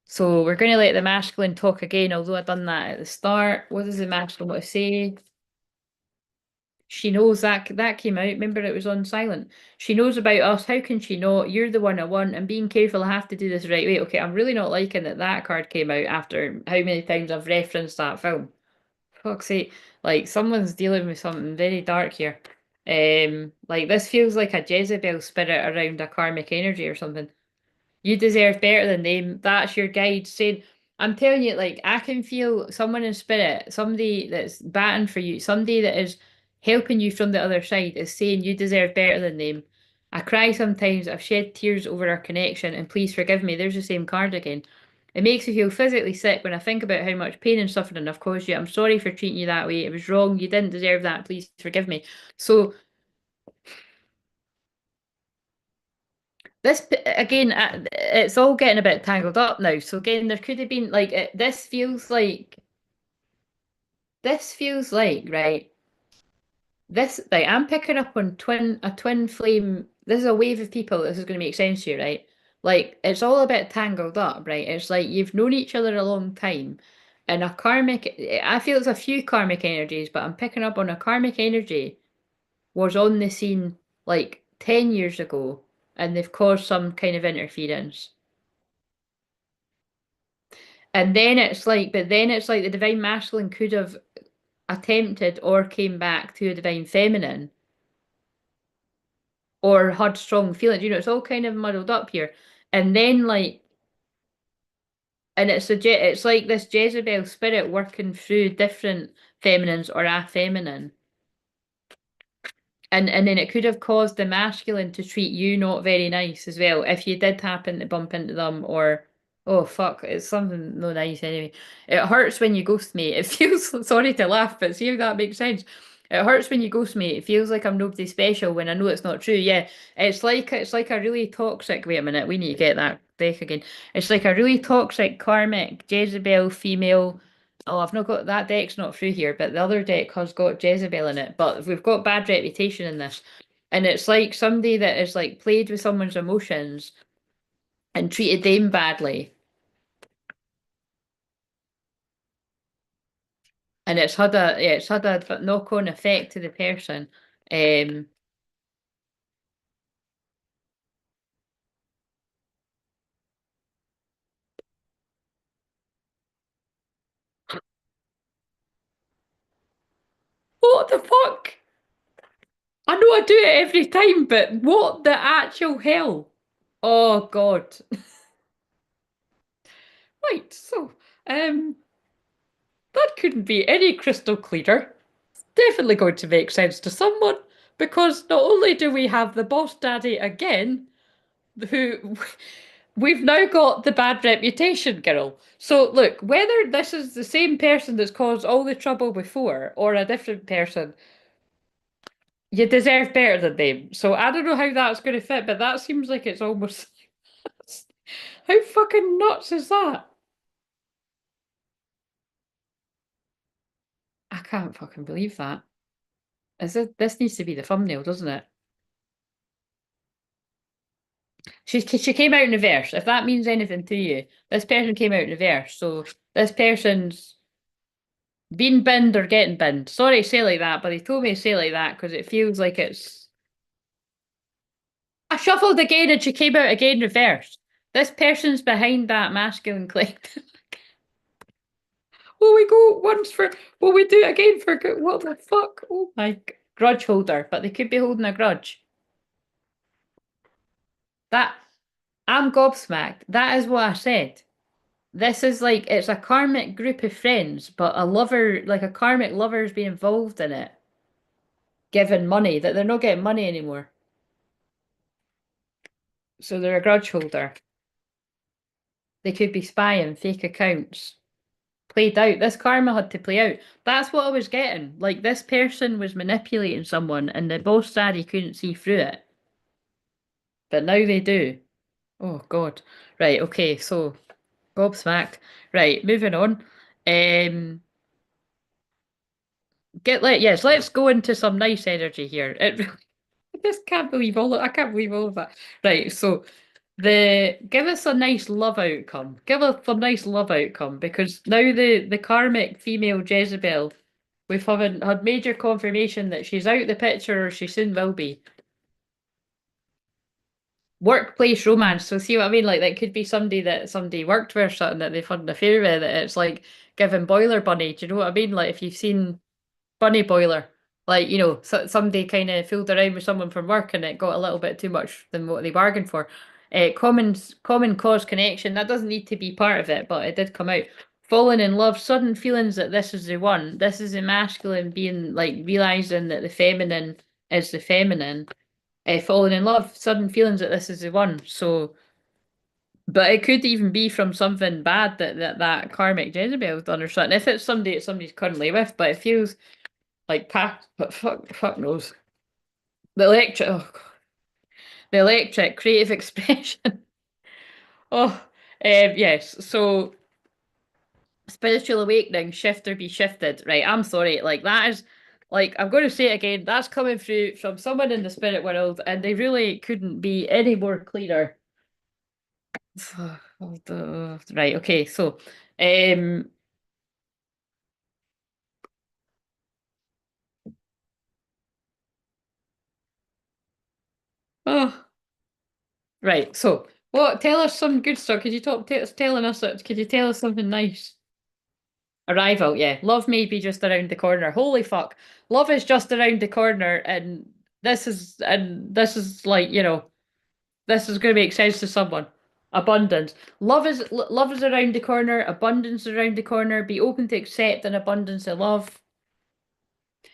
so we're going to let the masculine talk again, although I've done that at the start. What does the masculine want to say? She knows that that came out. Remember, it was on silent. She knows about us. How can she not? You're the one I want. I'm being careful. I have to do this right way. Okay, I'm really not liking that that card came out after how many times I've referenced that film. Fuck's sake. Like, someone's dealing with something very dark here. Like, this feels like a Jezebel spirit around a karmic energy or something. You deserve better than them. That's your guide saying, I'm telling you, like, I can feel someone in spirit, somebody that's batting for you, somebody that is helping you from the other side is saying you deserve better than them. I cry sometimes, I've shed tears over our connection, and please forgive me. There's the same card again. It makes me feel physically sick when I think about how much pain and suffering I've caused you. I'm sorry for treating you that way. It was wrong. You didn't deserve that. Please forgive me. So again, it's all getting a bit tangled up now. So again, there could have been like this feels like right. This like I'm picking up on twin flame. This is a wave of people. This is going to make sense to you, right? Like it's all a bit tangled up, right? It's like you've known each other a long time, and a karmic. I feel it's a few karmic energies, but I'm picking up on a karmic energy was on the scene like 10 years ago, and they've caused some kind of interference. And then it's like, but then it's like the divine masculine could have attempted or came back to a divine feminine or had strong feelings. You know, it's all kind of muddled up here. And then like, and it's like this Jezebel spirit working through different feminines or a feminine. And then it could have caused the masculine to treat you not very nice as well if you did happen to bump into them or oh fuck, it's something no nice anyway. It hurts when you ghost me. It feels sorry to laugh, but see if that makes sense. It hurts when you ghost me. It feels like I'm nobody special when I know it's not true. Yeah, it's like a really toxic. Wait a minute, we need to get that deck again. It's like a really toxic karmic Jezebel female. Oh, I've not got that deck's not through here, but the other deck has got Jezebel in it. But we've got bad reputation in this. And it's like somebody that has like played with someone's emotions and treated them badly. And it's had a knock-on effect to the person. Um what the fuck? I know I do it every time, but what the actual hell? Oh God. Right, so that couldn't be any crystal clearer. Definitely going to make sense to someone because not only do we have the boss daddy again, who we've now got the bad reputation girl. So look, whether this is the same person that's caused all the trouble before or a different person, you deserve better than them. So I don't know how that's going to fit, but that seems like it's almost how fucking nuts is that? I can't fucking believe that. This needs to be the thumbnail, doesn't it? She came out in reverse. If that means anything to you, this person came out in reverse. So this person's been binned or getting binned. Sorry to say like that, but they told me to say like that because it feels like it's. I shuffled again and she came out again reversed. This person's behind that masculine click. Will we go once for? Will we do it again for good? What the fuck? Oh my grudge holder, but they could be holding a grudge. That I'm gobsmacked. That is what I said. This is like it's a karmic group of friends, but a lover, like a karmic lover's been involved in it, given money that they're not getting money anymore. So they're a grudge holder. They could be spying fake accounts. played out. This karma had to play out. That's what I was getting. Like this person was manipulating someone and the boss daddy couldn't see through it. But now they do. Oh God. Right, okay, so gobsmacked. Right, moving on. Um yes, let's go into some nice energy here. It really, I just can't believe I can't believe all of that. Right, so the give us a nice love outcome. Give us a nice love outcome because now the karmic female Jezebel, we've haven't had major confirmation that she's out the picture or she soon will be. Workplace romance. So see what I mean? Like that could be somebody that somebody worked with or something that they've had an affair with. That it's like giving boiler bunny. Do you know what I mean? Like if you've seen Bunny Boiler. Like, somebody kind of fooled around with someone from work and it got a little bit too much than what they bargained for. Common cause connection, that doesn't need to be part of it, but it did come out. Falling in love, sudden feelings that this is the one. This is the masculine being like realizing that the feminine is the feminine. Falling in love, sudden feelings that this is the one. So, but it could even be from something bad that karmic Jezebel's done or something. If it's somebody that somebody's currently with, but it feels like past, but fuck knows. The electric, oh God. The electric creative expression. Oh, yes. So spiritual awakening, shift or be shifted. Right. I'm sorry. Like that is, like I'm going to say it again. That's coming through from someone in the spirit world, and they really couldn't be any more clearer. Right. Okay. So, um, oh, right. So, what? Tell us some good stuff. Could you telling us? Could you tell us something nice? Arrival, yeah. Love may be just around the corner. Holy fuck. Love is just around the corner and this is like, this is gonna make sense to someone. Abundance. Love is around the corner, abundance is around the corner. Be open to accept an abundance of love.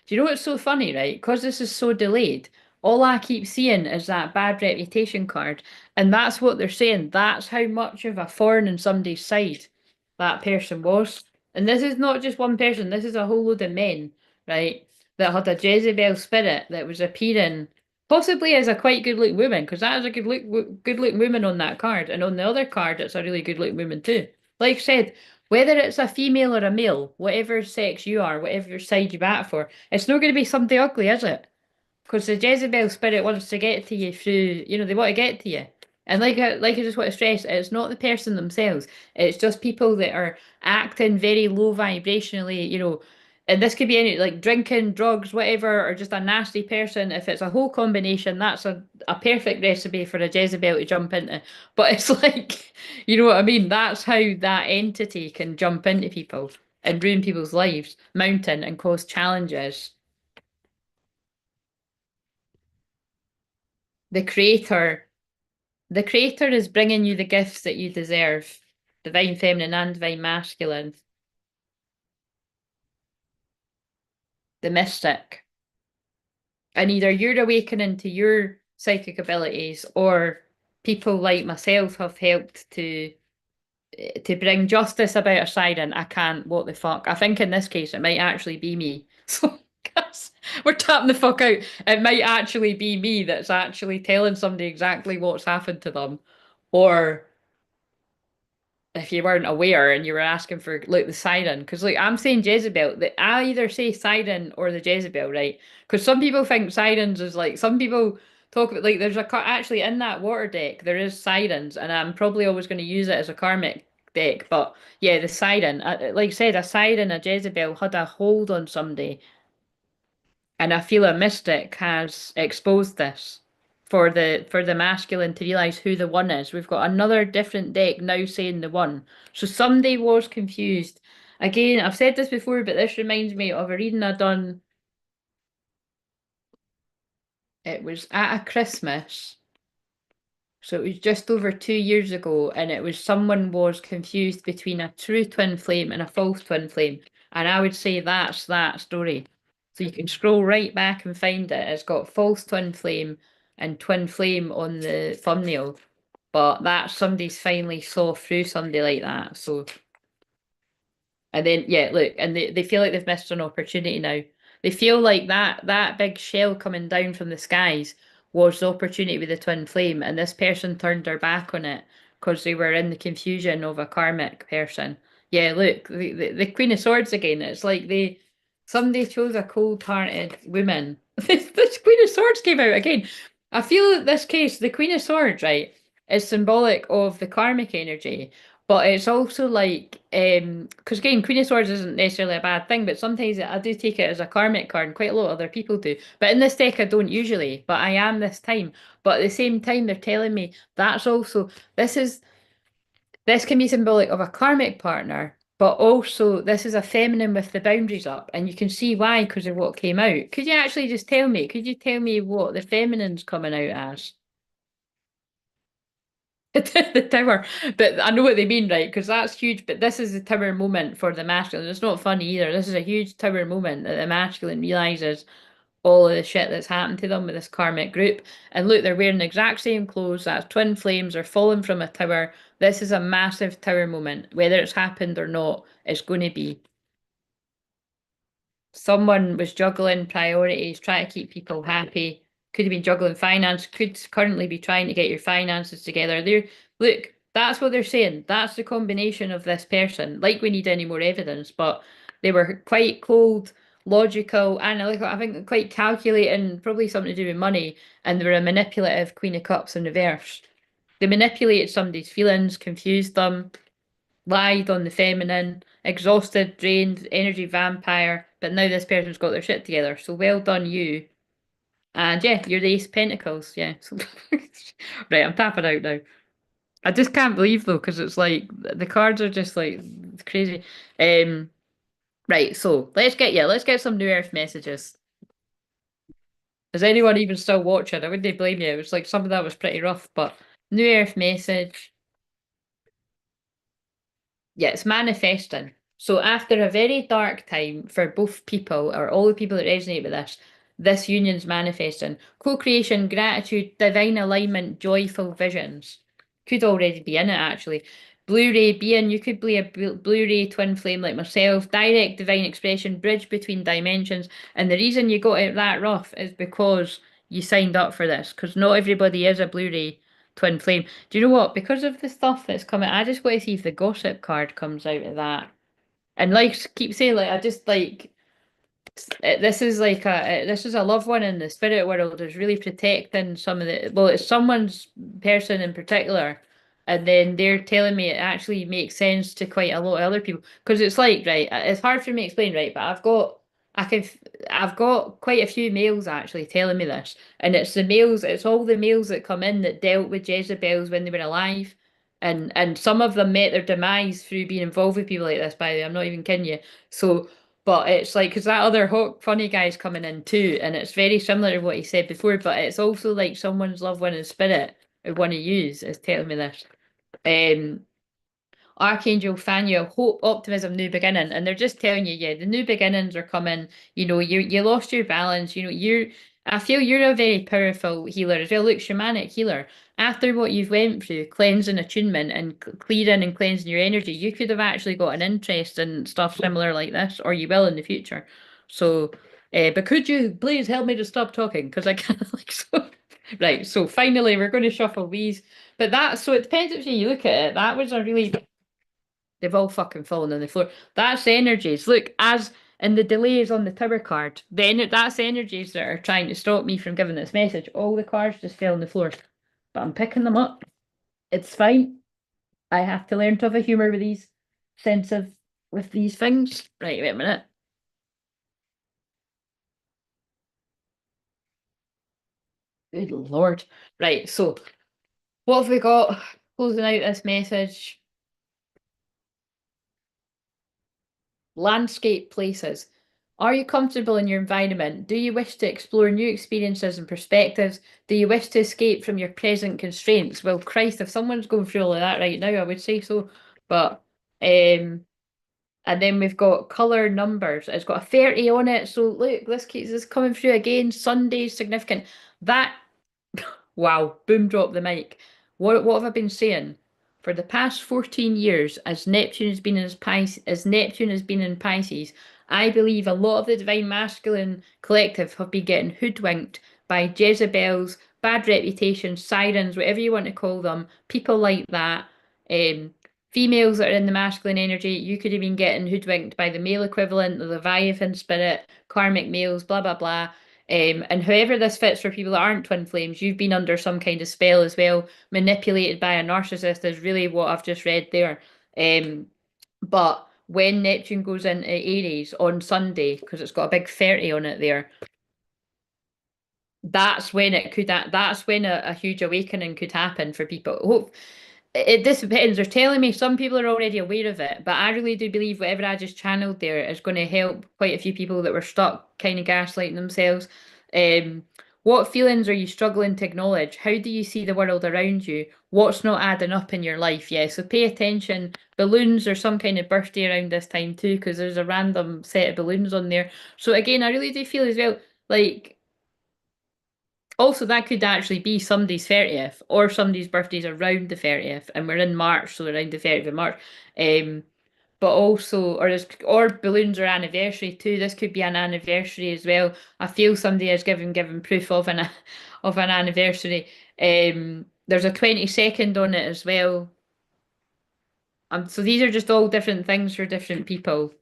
Do you know what's so funny, right? Because this is so delayed, all I keep seeing is that bad reputation card. And that's what they're saying. That's how much of a thorn in somebody's side that person was. And this is not just one person, this is a whole load of men, right? That had a Jezebel spirit that was appearing possibly as a quite good looking woman, because that is a good looking woman on that card. And on the other card, it's a really good looking woman too. Like I said, whether it's a female or a male, whatever sex you are, whatever side you bat for, it's not going to be something ugly, is it? Because the Jezebel spirit wants to get to you through, they want to get to you. And like I just want to stress, it's not the person themselves. It's just people that are acting very low vibrationally, and this could be any like drinking, drugs, whatever, or just a nasty person. If it's a whole combination, that's a perfect recipe for a Jezebel to jump into. But it's like, you know what I mean? That's how that entity can jump into people and ruin people's lives, mountain and cause challenges. The creator The creator is bringing you the gifts that you deserve, divine feminine and divine masculine, the mystic. And either you're awakening to your psychic abilities or people like myself have helped to bring justice about a siren. I can't, what the fuck. I think in this case it might actually be me. So guys, we're tapping the fuck out. It might actually be me that's actually telling somebody exactly what's happened to them. Or if you weren't aware and you were asking for like the siren, because like I'm saying Jezebel, that I either say siren or the Jezebel, right? Because some people think sirens is like some people talk about like there's actually in that water deck there is sirens, and I'm probably always going to use it as a karmic deck, but yeah, the siren, like I said, a siren, a Jezebel had a hold on somebody, and I feel a mystic has exposed this for the masculine to realize who the one is. We've got another different deck now saying the one. So somebody was confused. Again, I've said this before, but this reminds me of a reading I done. It was at a Christmas. So it was just over 2 years ago, and it was someone was confused between a true twin flame and a false twin flame. And I would say that's that story. So you can scroll right back and find it. It's got false twin flame and twin flame on the thumbnail. But that somebody's finally saw through somebody like that. So And then yeah, look, and they feel like they've missed an opportunity now. They feel like that big shell coming down from the skies was the opportunity with the twin flame, and this person turned their back on it because they were in the confusion of a karmic person. Yeah, look, the Queen of Swords again. It's like they somebody chose a cold-hearted woman. This Queen of Swords came out again. I feel that this case, the Queen of Swords, right, is symbolic of the karmic energy. But it's also like, because again, Queen of Swords isn't necessarily a bad thing, but sometimes I do take it as a karmic card, and quite a lot of other people do. But in this deck, I don't usually, but I am this time. But at the same time, they're telling me that's also, this is, this can be symbolic of a karmic partner, but also this is a feminine with the boundaries up. And you can see why because of what came out. Could you actually just tell me, could you tell me what the feminine's coming out as? The tower, but I know what they mean, right? Because that's huge. But this is the tower moment for the masculine. It's not funny either. This is a huge tower moment that the masculine realizes all of the shit that's happened to them with this karmic group. And look, they're wearing the exact same clothes. That's twin flames are falling from a tower. This is a massive tower moment. Whether it's happened or not, it's going to be. Someone was juggling priorities, trying to keep people happy. Could have been juggling finance, could currently be trying to get your finances together. There, look, that's what they're saying. That's the combination of this person. Like we need any more evidence, but they were quite cold, logical, analytical. I think quite calculating, probably something to do with money, and they were a manipulative Queen of Cups in reverse. They manipulated somebody's feelings, confused them, lied on the feminine, exhausted, drained, energy vampire, but now this person's got their shit together. So well done, you. And yeah, you're the Ace of Pentacles. Yeah. So right, I'm tapping out now. I just can't believe though, because it's like the cards are just like crazy. Um, right, so let's get some New Earth messages. Is anyone even still watching? I wouldn't blame you. It was like some of that was pretty rough, but New Earth message. Yeah, it's manifesting. So after a very dark time for both people, or all the people that resonate with this union's manifesting. Co-creation, gratitude, divine alignment, joyful visions. Could already be in it actually. Blu-ray being, you could be a Blu-ray twin flame like myself. Direct divine expression, bridge between dimensions. And the reason you got it that rough is because you signed up for this. Because not everybody is a Blu-ray twin flame. Do you know what? Because of the stuff that's coming, I just want to see if the gossip card comes out of that. And like keep saying, like I just like this is like this is a loved one in the spirit world is really protecting some of the well, it's someone's person in particular, and then they're telling me it actually makes sense to quite a lot of other people because it's like right, it's hard for me to explain right, but I can I've got quite a few males actually telling me this, and it's the males, it's all the males that come in that dealt with Jezebels when they were alive. And some of them met their demise through being involved with people like this, by the way. I'm not even kidding you. So but it's like, because that other hot, funny guy's coming in too, and it's very similar to what he said before, but it's also like someone's love one in spirit who want to use is telling me this. Um, Archangel Faniel, hope, optimism, new beginning. And they're just telling you, yeah, the new beginnings are coming. You know, you lost your balance. You know, I feel you're a very powerful healer as well. Look, shamanic healer. After what you've went through, cleansing attunement and clearing and cleansing your energy, you could have actually got an interest in stuff similar like this, or you will in the future. So, but could you please help me to stop talking? Because I kind of like so. Right, so finally we're going to shuffle these. But that, so it depends if you look at it. That was a really they've all fucking fallen on the floor. That's energies. Look, as and the delay is on the tower card. Then that's energies that are trying to stop me from giving this message. All the cards just fell on the floor. But I'm picking them up. It's fine. I have to learn to have a humour with these sense of with these things. Right, wait a minute. Good Lord. Right, so what have we got? Closing out this message. Landscape places. Are you comfortable in your environment? Do you wish to explore new experiences and perspectives? Do you wish to escape from your present constraints? Well, Christ, if someone's going through all of that right now, I would say so. But and then we've got colour numbers. It's got a 30 on it. So look, this keeps this coming through again. Sunday's significant. That wow, boom drop the mic. What have I been saying? For the past 14 years, as Neptune has been in Pisces, I believe a lot of the divine masculine collective have been getting hoodwinked by Jezebels, bad reputations, sirens, whatever you want to call them, people like that. Females that are in the masculine energy, you could have been getting hoodwinked by the male equivalent, the Leviathan spirit, karmic males, blah blah blah. And however this fits for people that aren't twin flames, you've been under some kind of spell as well, manipulated by a narcissist is really what I've just read there. But when Neptune goes into Aries on Sunday, because it's got a big 30 on it there, that's when it could that's when a huge awakening could happen for people. This depends. They're telling me some people are already aware of it, but I really do believe whatever I just channeled there is going to help quite a few people that were stuck, kind of gaslighting themselves. Um, what feelings are you struggling to acknowledge? How do you see the world around you? What's not adding up in your life? Yeah, so pay attention. Balloons or some kind of birthday around this time too, because there's a random set of balloons on there. So again, I really do feel as well, like also, that could actually be somebody's 30th or somebody's birthday's around the 30th, and we're in March, so around the 30th of March. Um, but also, or balloons are anniversary too. This could be an anniversary as well. I feel somebody has given proof of an of an anniversary. There's a 22nd on it as well. So these are just all different things for different people.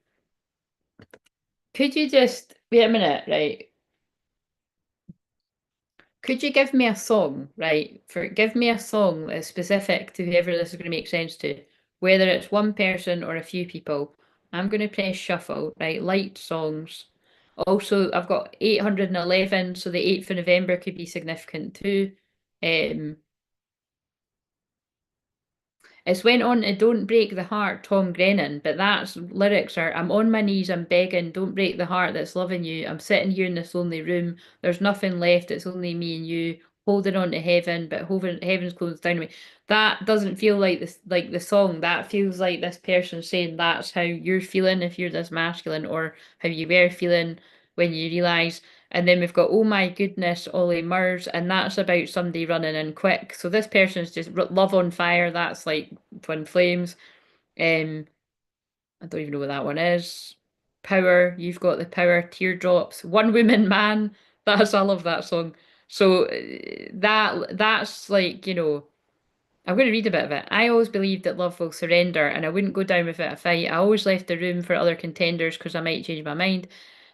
Could you just wait a minute, right? Could you give me a song, right? Give me a song that's specific to whoever this is going to make sense to, whether it's one person or a few people. I'm going to press shuffle, right? Light songs. Also, I've got 811, so the 8th of November could be significant too. Um, It's went on to Don't Break the Heart, Tom Grennan, but that's lyrics are I'm on my knees, I'm begging, don't break the heart that's loving you. I'm sitting here in this lonely room. There's nothing left, it's only me and you, holding on to heaven, but heaven's closed down to me. That doesn't feel like this like the song. That feels like this person saying that's how you're feeling if you're this masculine, or how you were feeling when you realise. And then we've got Oh My Goodness, Ollie Murs, and that's about somebody running in quick. So this person's just love on fire. That's like Twin Flames. Um, I don't even know what that one is. Power, you've got the power. Teardrops, One Woman Man. I love that song. So that's like, I'm going to read a bit of it. I always believed that love will surrender and I wouldn't go down without a fight. I always left the room for other contenders because I might change my mind.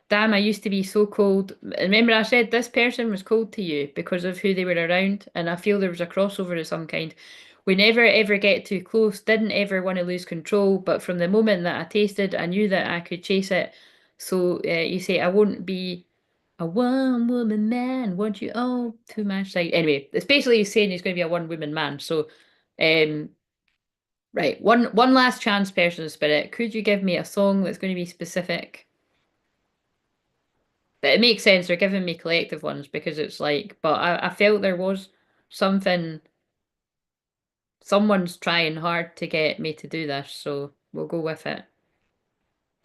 Damn, I used to be so cold. Remember, I said this person was cold to you because of who they were around, and I feel there was a crossover of some kind. We never ever get too close, didn't ever want to lose control, but from the moment that I tasted, I knew that I could chase it. So you say, I won't be a one woman man, want you all to my side. Anyway, it's basically saying he's going to be a one woman man. So, um, right, one last chance, person of spirit. Could you give me a song that's going to be specific? But it makes sense. They're giving me collective ones because it's like, but I felt there was something, someone's trying hard to get me to do this, so we'll go with it.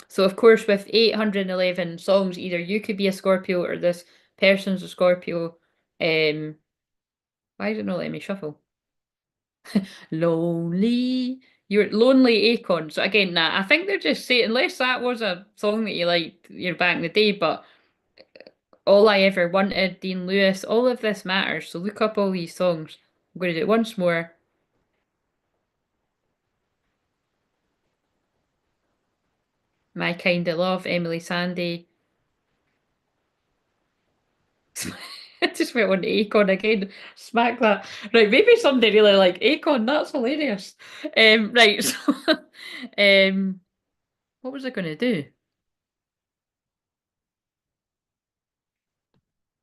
So, of course, with 811 songs, either you could be a Scorpio or this person's a Scorpio. Why is it not letting me shuffle? Lonely. You're lonely Acorn. So again, nah, I think they're just saying, unless that was a song that you liked, back in the day, but All I Ever Wanted, Dean Lewis, all of this matters. So look up all these songs. I'm going to do it once more. My Kind of Love, Emily Sandé. I just went on to Akon again. Smack that. Right, maybe somebody really like Akon. That's hilarious. Right, so what was I going to do?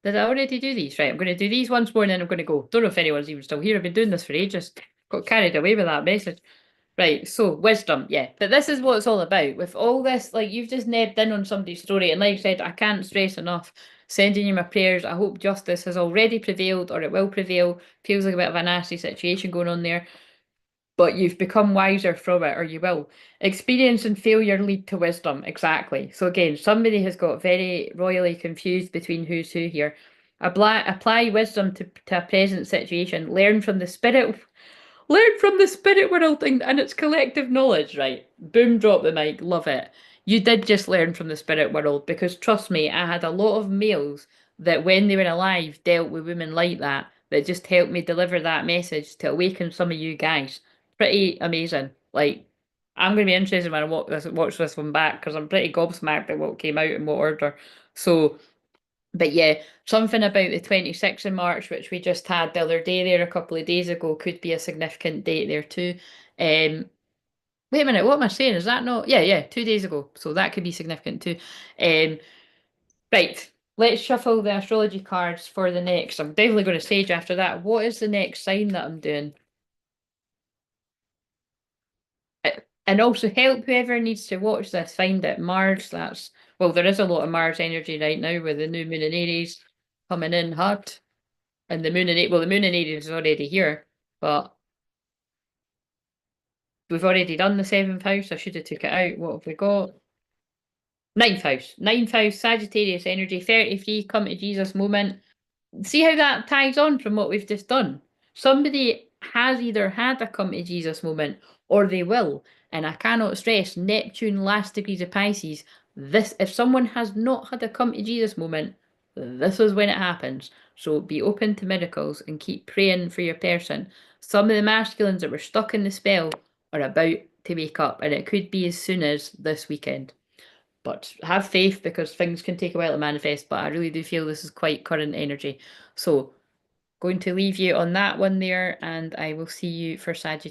Did I already do these? Right, I'm going to do these once more and then I'm going to go. Don't know if anyone's even still here. I've been doing this for ages. Got carried away with that message. Right, so wisdom, yeah. But this is what it's all about. With all this, like you've just nabbed in on somebody's story, and like I said, I can't stress enough sending you my prayers. I hope justice has already prevailed or it will prevail. Feels like a bit of a nasty situation going on there, but you've become wiser from it, or you will. Experience and failure lead to wisdom. Exactly. So again, somebody has got very royally confused between who's who here. Apply wisdom to a present situation. Learn from the spirit Learn from the spirit world and its collective knowledge, right? Boom, drop the mic, love it. You did just learn from the spirit world because trust me, I had a lot of males that when they were alive dealt with women like that, that just helped me deliver that message to awaken some of you guys. Pretty amazing. Like, I'm going to be interested when I watch this one back because I'm pretty gobsmacked at what came out in what order. So, but yeah, something about the 26th of March, which we just had the other day there a couple of days ago, could be a significant date there too. Wait a minute, what am I saying? Is that not? Yeah, yeah, 2 days ago. So that could be significant too. Um, right, let's shuffle the astrology cards for the next. I'm definitely going to sage after that. What is the next sign that I'm doing? Uh, And also help whoever needs to watch this find it. Mars, that's, well, there is a lot of Mars energy right now with the new moon in Aries coming in hard. And the moon in well, the moon in Aries is already here, but we've already done the seventh house. I should have took it out. What have we got? Ninth house. Ninth house, Sagittarius energy, 33, come to Jesus moment. See how that ties on from what we've just done? Somebody has either had a come to Jesus moment or they will. And I cannot stress Neptune, last degrees of Pisces. This, if someone has not had a come to Jesus moment, this is when it happens. So be open to miracles and keep praying for your person. Some of the masculines that were stuck in the spell are about to wake up, and it could be as soon as this weekend. But have faith because things can take a while to manifest, but I really do feel this is quite current energy. So, going to leave you on that one there, and I will see you for Sagittarius.